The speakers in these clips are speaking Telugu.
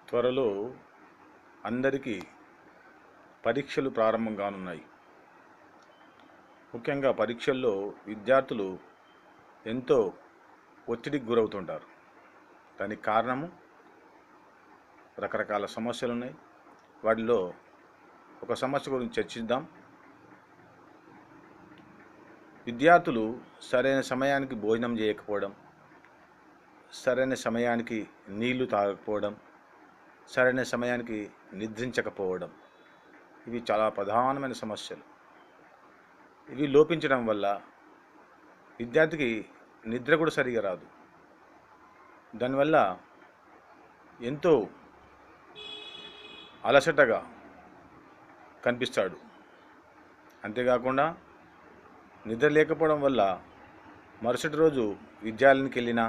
త్వరలో అందరికీ పరీక్షలు ప్రారంభం కానున్నాయి. ముఖ్యంగా పరీక్షల్లో విద్యార్థులు ఎంతో ఒత్తిడికి గురవుతుంటారు. దానికి కారణము రకరకాల సమస్యలు ఉన్నాయి. వాటిలో ఒక సమస్య గురించి చర్చిద్దాం. విద్యార్థులు సరైన సమయానికి భోజనం చేయకపోవడం, సరైన సమయానికి నీళ్లు తాగకపోవడం, సరైన సమయానికి నిద్రించకపోవడం, ఇవి చాలా ప్రధానమైన సమస్యలు. ఇవి లోపించడం వల్ల విద్యార్థికి నిద్ర కూడా సరిగా రాదు. దానివల్ల ఎంతో అలసటగా కనిపిస్తాడు. అంతేకాకుండా నిద్ర లేకపోవడం వల్ల మరుసటి రోజు విద్యాలయానికి వెళ్ళినా,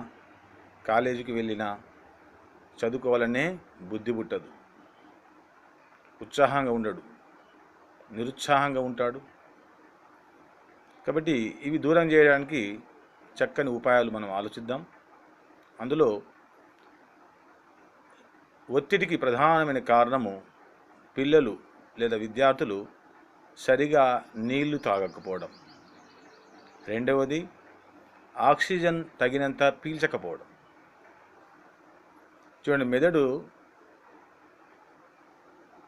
కాలేజీకి వెళ్ళినా చదువుకోవాలనే బుద్ధి పుట్టదు. ఉత్సాహంగా ఉండడు, నిరుత్సాహంగా ఉంటాడు. కాబట్టి ఇవి దూరం చేయడానికి చక్కని ఉపాయాలు మనం ఆలోచిద్దాం. అందులో ఒత్తిడికి ప్రధానమైన కారణము పిల్లలు లేదా విద్యార్థులు సరిగా నీళ్లు తాగకపోవడం. రెండవది ఆక్సిజన్ తగినంత పీల్చకపోవడం. చూడండి, మెదడు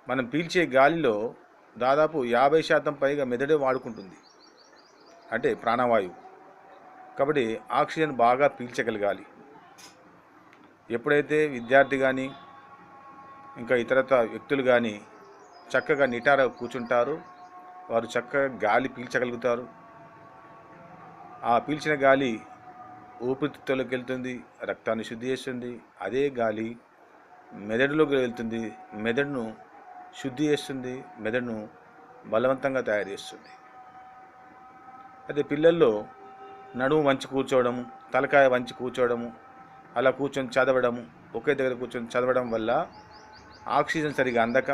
మనం పీల్చే గాలిలో దాదాపు 50% పైగా మెదడే వాడుకుంటుంది, అంటే ప్రాణవాయువు. కాబట్టి ఆక్సిజన్ బాగా పీల్చగలగాలి. ఎప్పుడైతే విద్యార్థి కానీ ఇంకా ఇతరత వ్యక్తులు కానీ చక్కగా నిటారుగా కూర్చుంటారో వారు చక్కగా గాలి పీల్చగలుగుతారు. ఆ పీల్చిన గాలి ఊపిరితిత్తుల్లోకి వెళ్తుంది, రక్తాన్ని శుద్ధి చేస్తుంది. అదే గాలి మెదడులోకి వెళ్తుంది, మెదడును శుద్ధి చేస్తుంది, మెదడును బలవంతంగా తయారు చేస్తుంది. అయితే పిల్లల్లో నడుము వంచి కూర్చోవడము, తలకాయ వంచి కూర్చోవడము, అలా కూర్చొని చదవడము, ఒకే దగ్గర కూర్చొని చదవడం వల్ల ఆక్సిజన్ సరిగా అందక,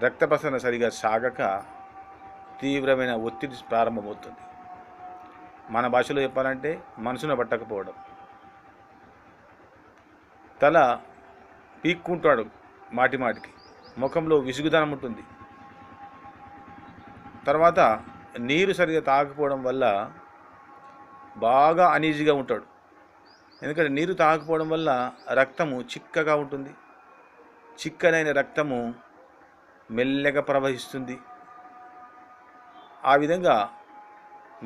రక్త ప్రసరణ సరిగా సాగక తీవ్రమైన ఒత్తిడి ప్రారంభమవుతుంది. మన భాషలో చెప్పాలంటే మనసును పట్టకపోవడం. తల పీక్కుంటాడు మాటి మాటికి, ముఖంలో విసుగుదనం ఉంటుంది. తర్వాత నీరు సరిగా తాగకపోవడం వల్ల బాగా అనీజీగా ఉంటాడు. ఎందుకంటే నీరు తాగకపోవడం వల్ల రక్తము చిక్కగా ఉంటుంది. చిక్కనైన రక్తము మెల్లగా ప్రవహిస్తుంది. ఆ విధంగా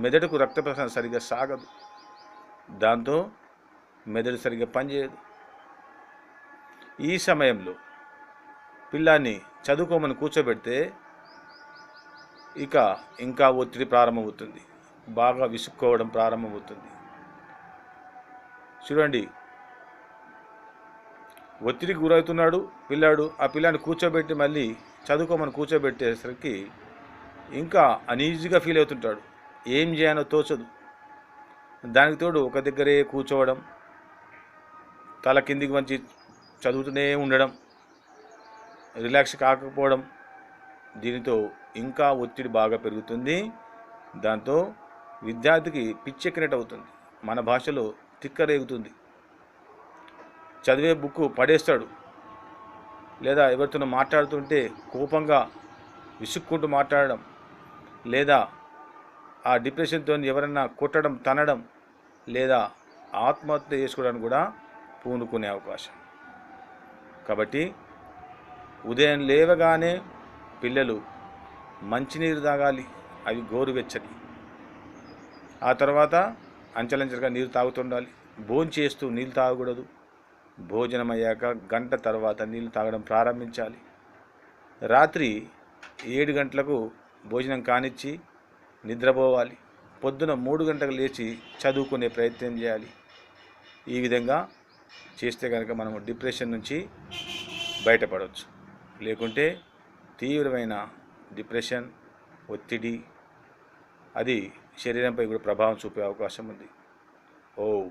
మెదడుకు రక్త ప్రసరణ సరిగా సాగదు. దాంతో మెదడు సరిగా పనిచేయదు. ఈ సమయంలో పిల్లాన్ని చదువుకోమని కూర్చోబెడితే ఇంకా ఒత్తిడి ప్రారంభమవుతుంది, బాగా విసుక్కోవడం ప్రారంభమవుతుంది. చూడండి, ఒత్తిడికి గురవుతున్నాడు పిల్లాడు. ఆ పిల్లాన్ని కూర్చోబెట్టి మళ్ళీ చదువుకోమని కూర్చోబెట్టేసరికి ఇంకా అనీజీగా ఫీల్ అవుతుంటాడు. ఏం చేయాలో తోచదు. దానికి తోడు ఒక దగ్గరే కూర్చోవడం, తల కిందికి వంచి చదువుతూనే ఉండడం, రిలాక్స్ కాకపోవడం, దీనితో ఇంకా ఒత్తిడి బాగా పెరుగుతుంది. దాంతో విద్యార్థికి పిచ్చెక్కినట్టు అవుతుంది. మన భాషలో తిక్కరేగుతుంది. చదివే బుక్కు పడేస్తాడు, లేదా ఎవరితోనో మాట్లాడుతుంటే కోపంగా విసుక్కుంటూ మాట్లాడడం, లేదా ఆ డిప్రెషన్తో ఎవరన్నా కొట్టడం, తనడం, లేదా ఆత్మహత్య చేసుకోవడానికి కూడా పూనుకునే అవకాశం. కాబట్టి ఉదయం లేవగానే పిల్లలు మంచినీరు తాగాలి, అవి గోరువెచ్చని. ఆ తర్వాత అంచెలంచెలుగా నీరు తాగుతుండాలి. భోంచేస్తూ నీళ్ళు తాగకూడదు. భోజనం అయ్యాక గంట తర్వాత నీళ్ళు తాగడం ప్రారంభించాలి. రాత్రి 7 గంటలకు భోజనం కానిచ్చి నిద్రపోవాలి. పొద్దున 3 గంటలకు లేచి చదువుకునే ప్రయత్నం చేయాలి. ఈ విధంగా చేస్తే కనుక మనము డిప్రెషన్ నుంచి బయటపడవచ్చు. లేకుంటే తీవ్రమైన డిప్రెషన్, ఒత్తిడి, అది శరీరంపై కూడా ప్రభావం చూపే అవకాశం ఉంది. ఓం